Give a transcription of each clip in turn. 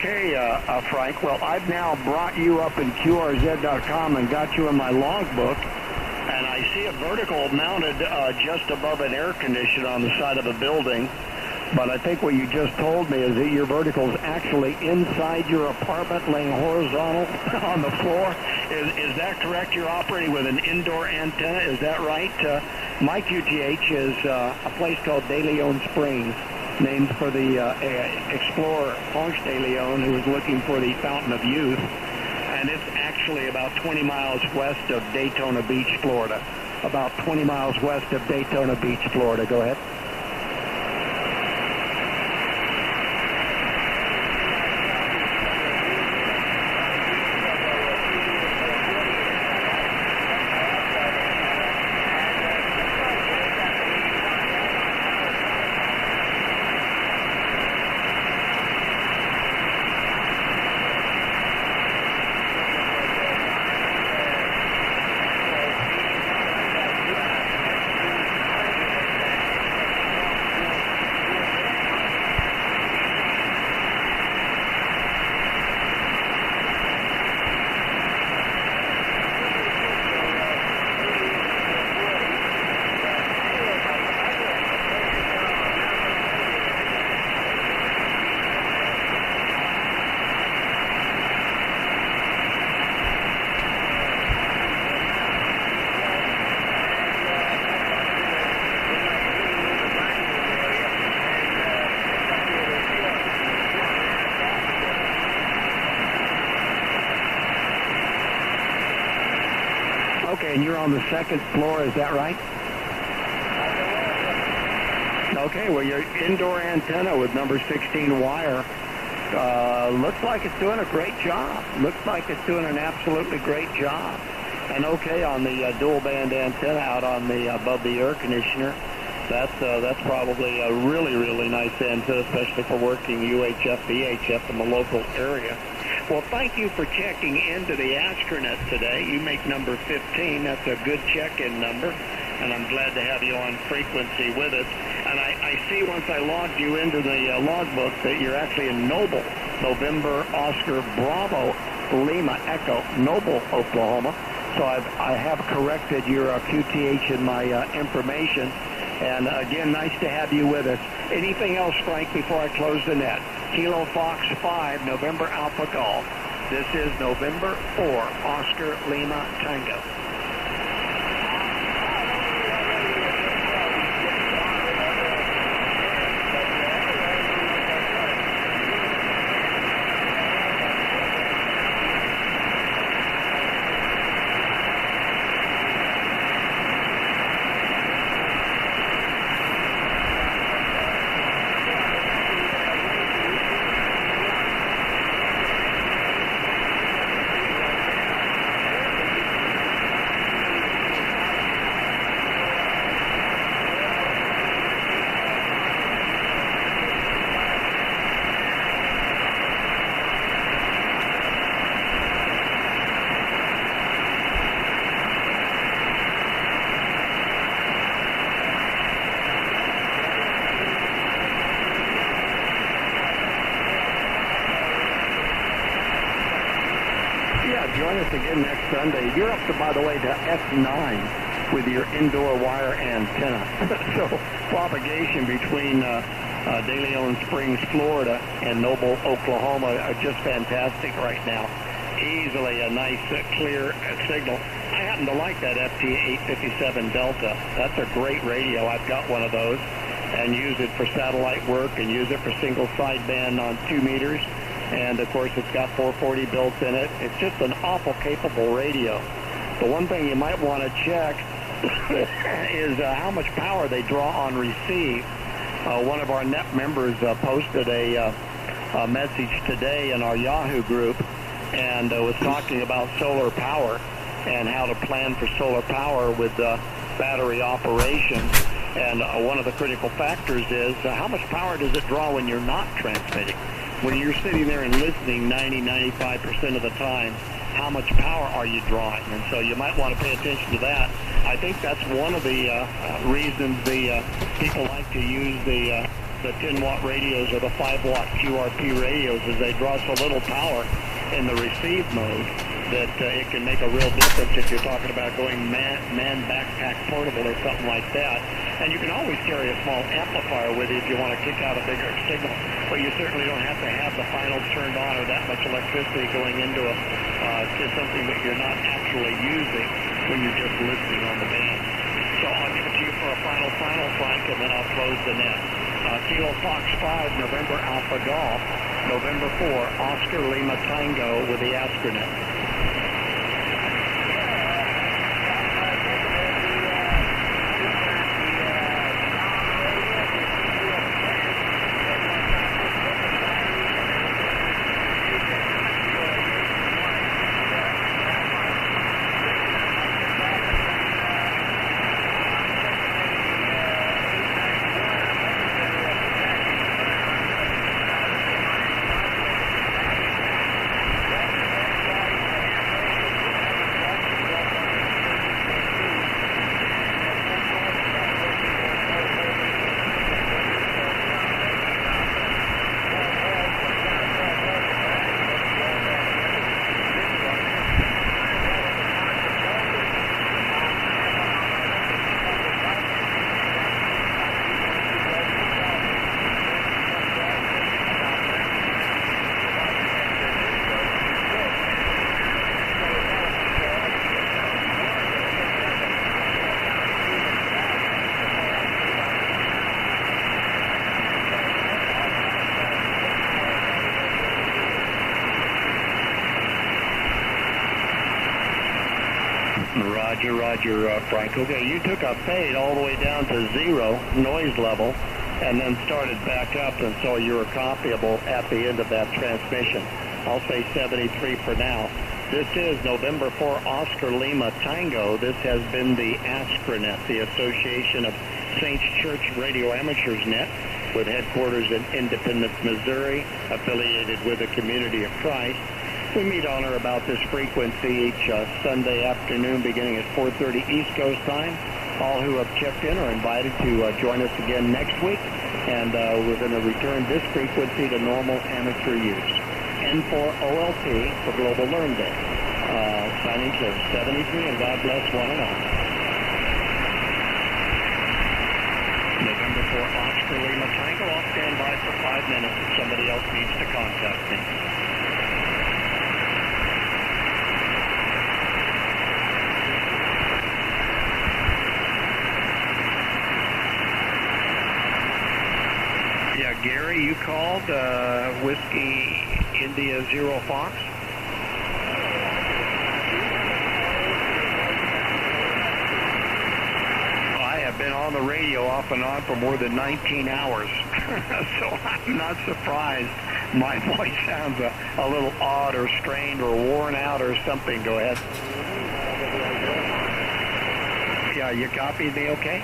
Okay, Frank. Well, I've now brought you up in QRZ.com and got you in my logbook, and I see a vertical mounted just above an air conditioner on the side of a building. But I think what you just told me is that your vertical is actually inside your apartment, laying horizontal on the floor. Is that correct? You're operating with an indoor antenna. Is that right? My QTH is a place called De Leon Springs, named for the explorer Ponce de Leon, who was looking for the Fountain of Youth. And it's actually about 20 miles west of Daytona Beach, Florida. About 20 miles west of Daytona Beach, Florida. Go ahead. Okay, and you're on the second floor, is that right? Okay, well, your indoor antenna with number 16 wire looks like it's doing a great job. Looks like it's doing an absolutely great job. And okay, on the dual band antenna out on the above the air conditioner, that's probably a really, really nice antenna, especially for working UHF, VHF in the local area. Well, thank you for checking into the Astronet today. You make number 15. That's a good check-in number, and I'm glad to have you on frequency with us. And I see once I logged you into the logbook that you're actually in Noble, November, Oscar, Bravo, Lima, Echo, Noble, Oklahoma. So I have corrected your QTH in my information. And again, nice to have you with us. Anything else, Frank, before I close the net? Kilo Fox 5, November Alpha Golf. This is November 4, Oscar Lima Tango. Join us again next Sunday. You're up to, by the way, to F9 with your indoor wire antenna. So propagation between De Leon Springs, Florida, and Noble, Oklahoma are just fantastic right now. Easily a nice, clear signal. I happen to like that FT857 Delta. That's a great radio. I've got one of those and use it for satellite work and use it for single sideband on 2 meters. And, of course, it's got 440 built in it. It's just an awful capable radio. The one thing you might want to check is how much power they draw on receive. One of our net members posted a message today in our Yahoo group and was talking about solar power and how to plan for solar power with battery operation. And one of the critical factors is how much power does it draw when you're not transmitting? When you're sitting there and listening 90-95% of the time, how much power are you drawing? And so you might want to pay attention to that. I think that's one of the reasons the people like to use the the 10-watt radios or the 5-watt QRP radios is they draw so little power in the receive mode that it can make a real difference if you're talking about going man backpack portable or something like that. And you can always carry a small amplifier with you if you want to kick out a bigger signal, but you certainly don't have to have the finals turned on or that much electricity going into to something that you're not actually using when you're just listening on the band. So I'll give it to you for a final, Frank, and then I'll close the net. Kilo Fox 5, November Alpha Golf, November 4, Oscar Lima Tango with the Astronet. Roger, Frank. Okay, you took a fade all the way down to 0 noise level and then started back up, and so you were copyable at the end of that transmission. I'll say 73 for now. This is November 4 Oscar Lima Tango. This has been the Astronet, the Association of Saints Church Radio Amateurs Net, with headquarters in Independence, Missouri, affiliated with the Community of Christ. We meet on or about this frequency each Sunday afternoon beginning at 4:30 East Coast time. All who have checked in are invited to join us again next week, and we're going to return this frequency to normal amateur use. N4OLT for Global Learn Day. Signing clear, 73, and God bless one and all. November 4 Oscar Lima Tango, I'll stand by for 5 minutes if somebody else needs to contact me. Gary, you called Whiskey India Zero Fox? I have been on the radio off and on for more than 19 hours, so I'm not surprised my voice sounds a little odd or strained or worn out or something. Go ahead. Yeah, you copied me okay?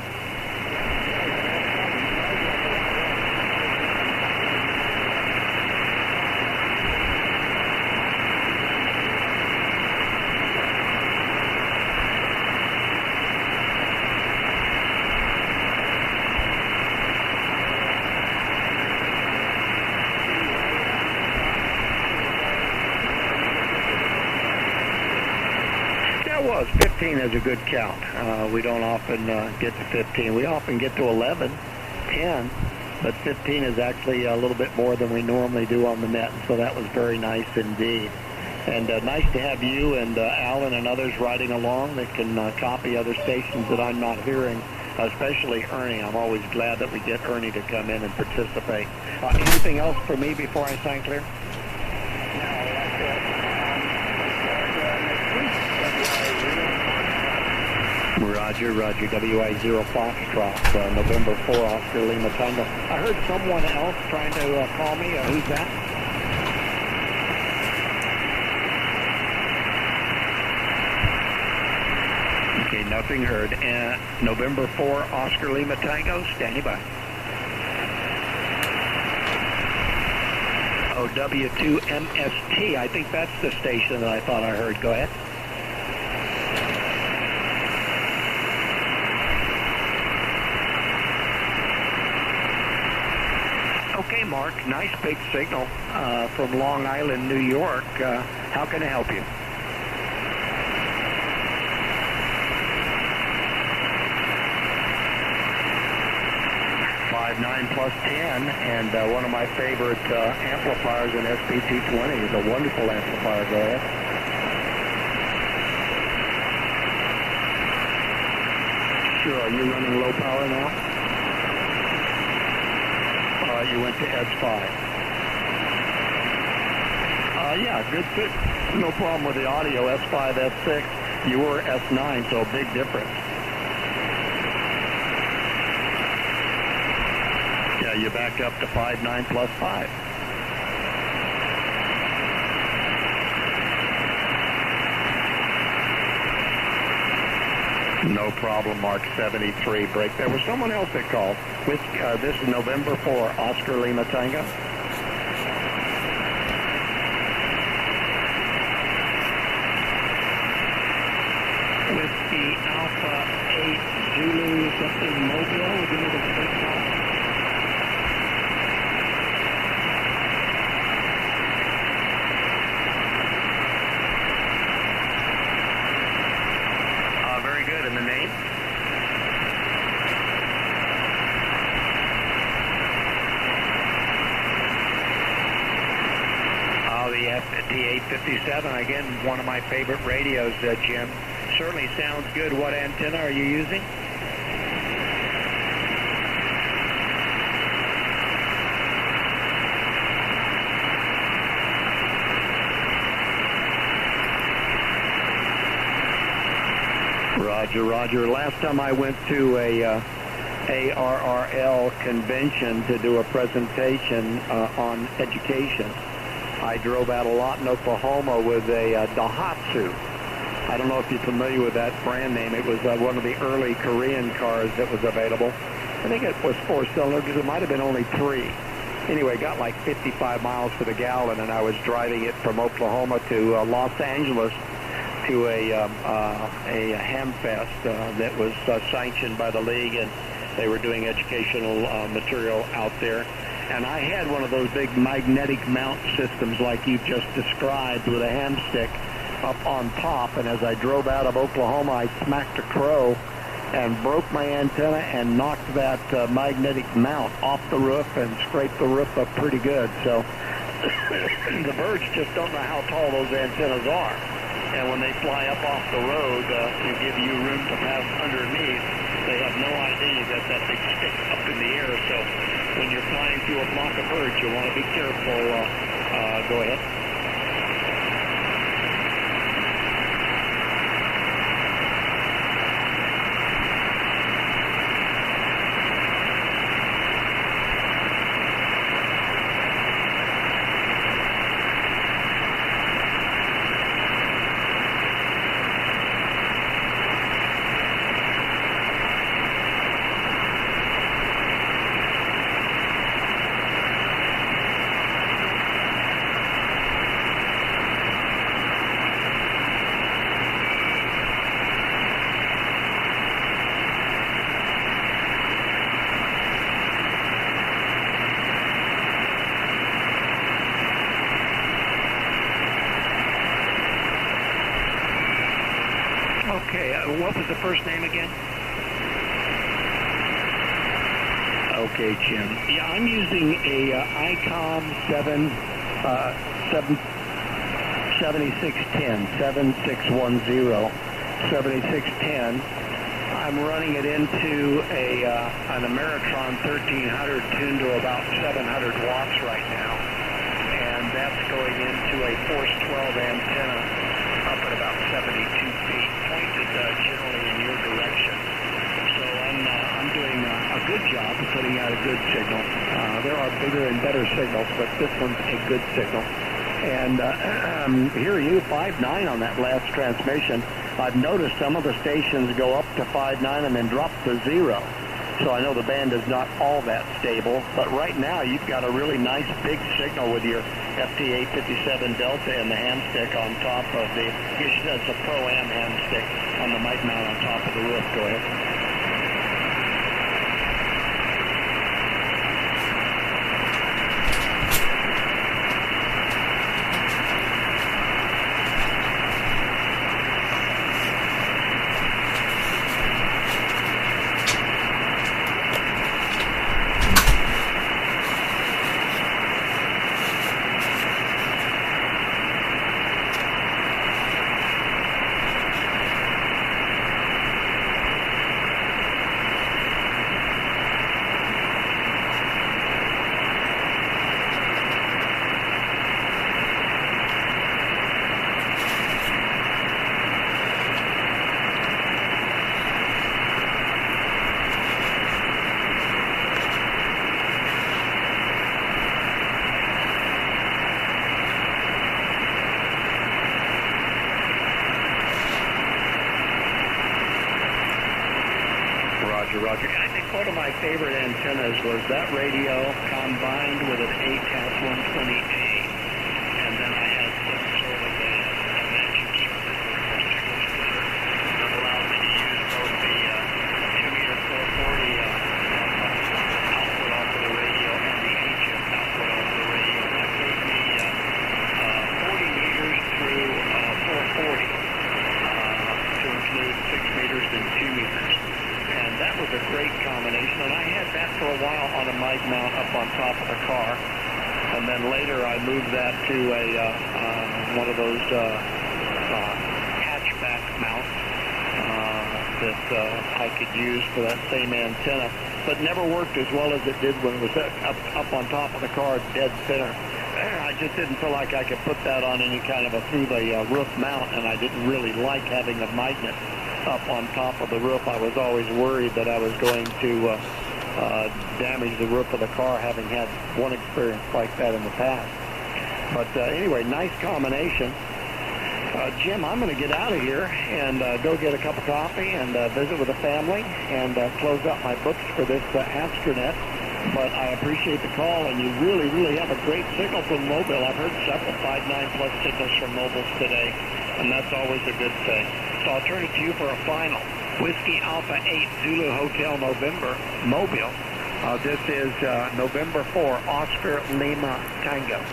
That was 15 is a good count. We don't often get to 15. We often get to 11, 10, but 15 is actually a little bit more than we normally do on the net, and so that was very nice indeed. And nice to have you and Alan and others riding along that can copy other stations that I'm not hearing, especially Ernie. I'm always glad that we get Ernie to come in and participate. Anything else for me before I sign clear? Roger, WI0 Foxtrot, November 4, Oscar Lima Tango. I heard someone else trying to call me. Who's that? Okay, nothing heard. November 4, Oscar Lima Tango, standing by. OW2MST, I think that's the station that I thought I heard. Go ahead. Okay, Mark, nice big signal from Long Island, New York. How can I help you? +9 +10, and one of my favorite amplifiers in SP220 is a wonderful amplifier. Go ahead. Sure, are you running low power now? You went to S5. Yeah, good fit. No problem with the audio, S5, S6. You were S9, so big difference. Yeah, you backed up to 5.9 +5. No problem, Mark. 73 break. There was someone else that called. This is November 4, Oscar Lima Tango. Whiskey Alpha 8 Zulu something Mobile. Give me the first call. Very good. And the name? The FT857, again, one of my favorite radios, Jim. Certainly sounds good. What antenna are you using? Roger, Roger. Last time I went to a ARRL convention to do a presentation on education, I drove out a lot in Oklahoma with a Daihatsu. I don't know if you're familiar with that brand name. It was one of the early Korean cars that was available. I think it was 4-cylinder because it might have been only 3. Anyway, it got like 55 miles to the gallon, and I was driving it from Oklahoma to Los Angeles to a ham fest that was sanctioned by the league, and they were doing educational material out there. And I had one of those big magnetic mount systems like you just described with a ham stick up on top, and as I drove out of Oklahoma, I smacked a crow and broke my antenna and knocked that magnetic mount off the roof and scraped the roof up pretty good. So the birds just don't know how tall those antennas are. And when they fly up off the road to give you room to pass underneath, they have no idea that that big stick up in the air. So when you're flying through a flock of birds, you want to be careful. Go ahead. Okay, what was the first name again? Okay, Jim. Yeah, I'm using a ICOM 7610, 7610. I'm running it into an Ameritron 1300 tuned to about 700 watts right now. And that's going into a Force 12 antenna up at about 72 feet, pointed generally in your direction. So I'm doing a good job of putting out a good signal. There are bigger and better signals, but this one's a good signal. And here you, 5.9 on that last transmission. I've noticed some of the stations go up to 5.9 and then drop to 0. So I know the band is not all that stable, but right now you've got a really nice big signal with your FT857 Delta and the ham stick on top of the, I guess that's a Pro-Am ham stick on the mic mount on top of the roof. Go ahead. favorite antennas was that radio combined with an ACAS 120A. And then I had some sort of a matching circuit with a signal splitter that allowed me to use both the 2-meter 440 output off of the radio and the HF output off of the radio. And that gave me 40 meters through 440 to include 6 meters and 2 meters. And that was a great combination. And I had that for a while on a mic mount up on top of the car. And then later I moved that to a one of those hatchback mounts that I could use for that same antenna, but never worked as well as it did when it was up on top of the car, dead center. I just didn't feel like I could put that on any kind of a through the roof mount, and I didn't really like having a magnet up on top of the roof. I was always worried that I was going to damage the roof of the car, having had one experience like that in the past. But anyway, nice combination. Jim, I'm going to get out of here and go get a cup of coffee and visit with the family and close out my books for this astronet. But I appreciate the call, and you really, really have a great signal from Mobile. I've heard several 5.9+ signals from mobiles today, and that's always a good thing. So I'll turn it to you for a final. Whiskey Alpha 8 Zulu Hotel November, Mobile. This is November 4, Oscar Lima Tango.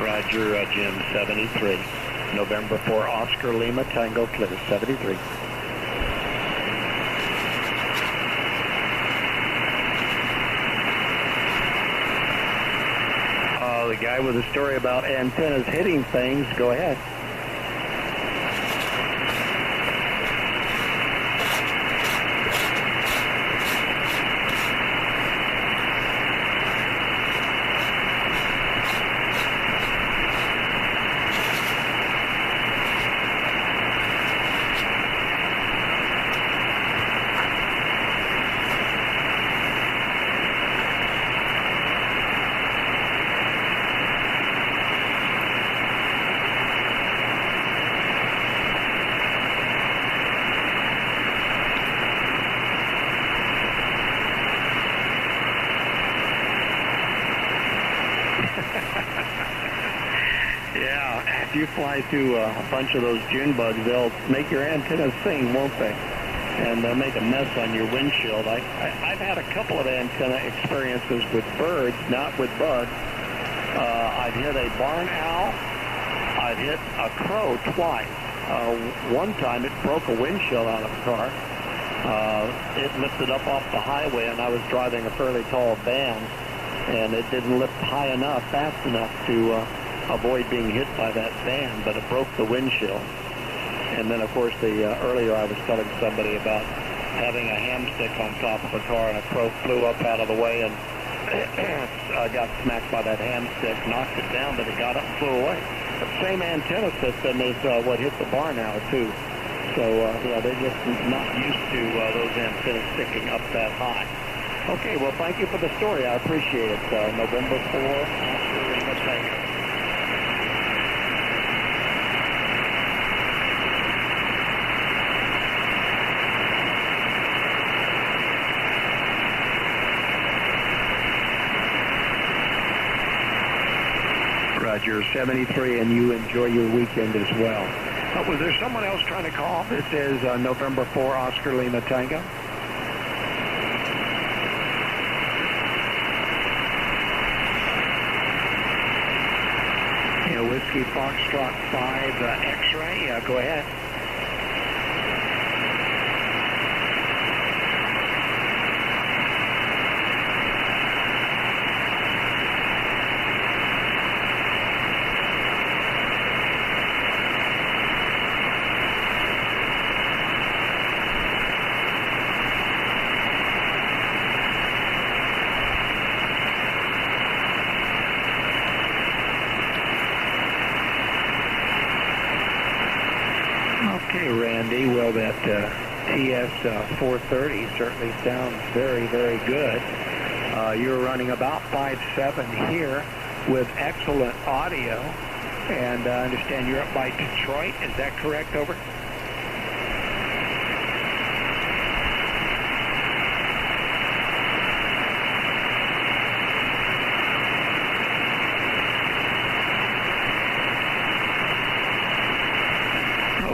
Roger, Jim, 73. November 4, Oscar Lima Tango clear, 73. The guy with a story about antennas hitting things, go ahead. Yeah, if you fly through a bunch of those June bugs, they'll make your antennas sing, won't they? And they'll make a mess on your windshield. I've had a couple of antenna experiences with birds, not with bugs. I've hit a barn owl. I've hit a crow twice. One time it broke a windshield out of the car. It lifted up off the highway, and I was driving a fairly tall van, and it didn't lift high enough, fast enough to avoid being hit by that van, but it broke the windshield. And then, of course, earlier I was telling somebody about having a hamstick on top of a car, and a crow flew up out of the way and got smacked by that hamstick, knocked it down, but it got up and flew away. The same antenna system is what hit the barn owl, too. So, yeah, they're just not used to those antennas sticking up that high. Okay, well, thank you for the story. I appreciate it. November 4, Oscar Lima Tango. Roger, 73, and you enjoy your weekend as well. Was there someone else trying to call? This is November 4, Oscar Lima Tango. Yeah, Whiskey Foxtrot 5 X-ray. Yeah, go ahead. Okay, Randy, well, that TS-430 certainly sounds very, very good. You're running about 5.7 here with excellent audio, and I understand you're up by Detroit. Is that correct? Over?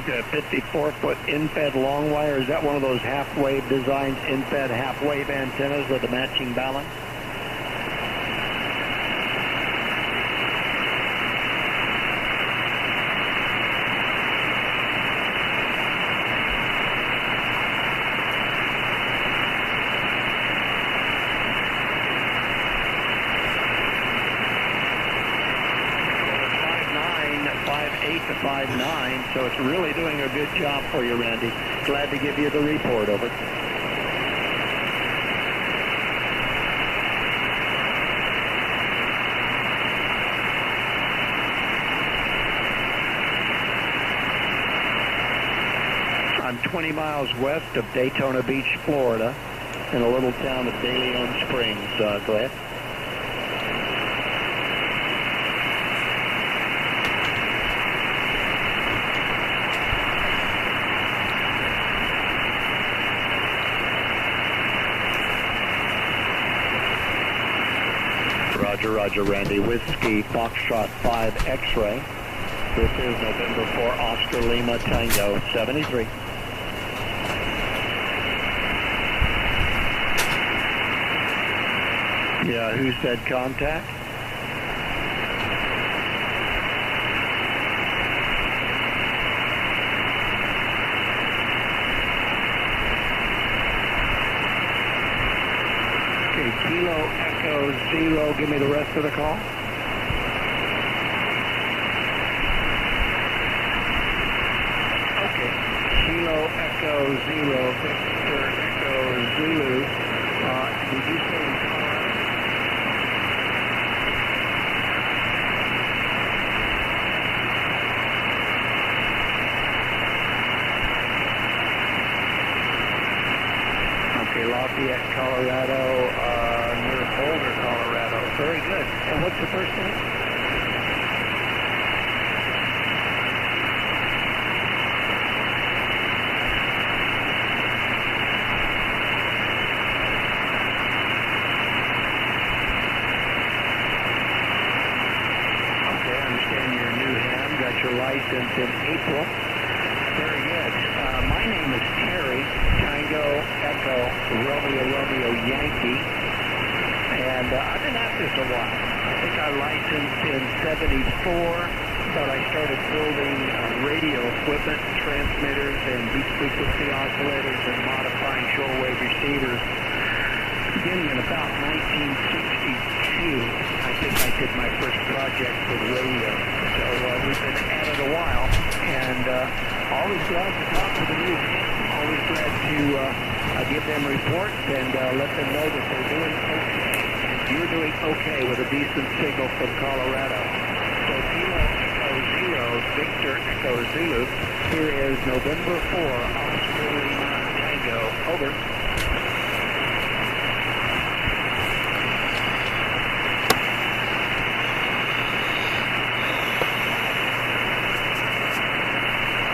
A 54-foot in-fed long wire. Is that one of those half-wave designed in-fed half-wave antennas with a matching balance? To 5.9, so it's really doing a good job for you, Randy. Glad to give you the report. Over. I'm 20 miles west of Daytona Beach, Florida, in a little town of De Leon Springs. Go ahead. Roger, Randy. Whiskey Foxtrot 5 X-ray. This is November 4, Oscar Lima Tango 73. Yeah, who said contact? Kilo Echo Zero, give me the rest of the call. Okay. Kilo Echo Zero, Victor Echo Zulu. Did you say in Colorado? Okay, Lafayette, Colorado, near Boulder, Colorado. Very good. And what's the first name? Okay, I understand you're a new ham. Got your license in April. Very good. My name is Terry, Tango Echo Romeo Yankee, and I've been at this a while. I think I licensed in '74, but I started building radio equipment, transmitters, and deep frequency oscillators, and modifying shortwave receivers beginning in about 1962. I think I did my first project with radio. So we've been at it a while, and always glad to talk to the new ham. Always glad to give them reports and let them know that they're doing okay. And you're doing okay with a decent signal from Colorado. So Kilo Echo Zero, Victor Echo Zulu, here is November 4, Oscar Lima Tango. Over.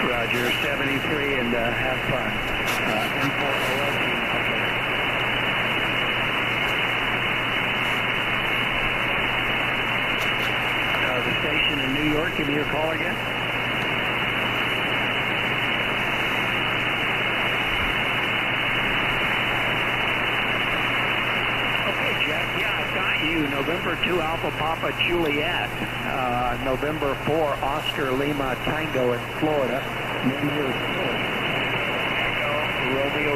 Roger, 73, and have fun. M4OLT, okay. The New York. Give me your call again. Okay, Jeff. Yeah, I've got you. November 2 Alpha Papa Juliet. November 4 Oscar Lima Tango in Florida. Name here.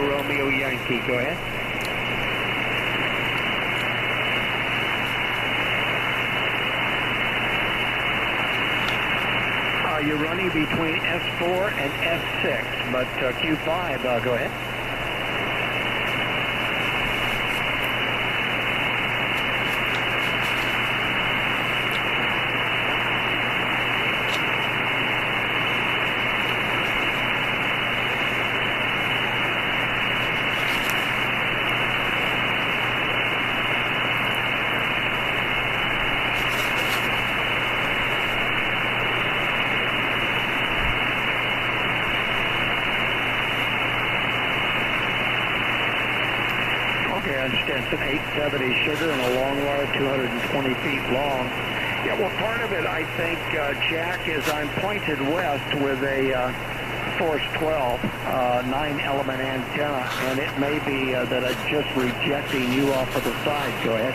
Romeo Yankee. Go ahead. You're running between S4 and S6, but Q5, go ahead. Okay, I understand. It's an 870 sugar and a long wire, 220 feet long. Yeah, well, part of it, I think, Jack, is I'm pointed west with a Force 12 9-element antenna, and it may be that I'm just rejecting you off of the side. Go ahead.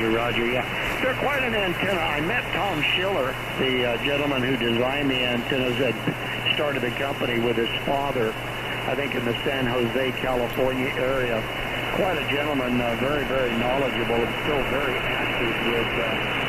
Roger, yeah. They're quite an antenna. I met Tom Schiller, the gentleman who designed the antennas, that started the company with his father, I think in the San Jose, California area. Quite a gentleman, very, very knowledgeable, and still very active with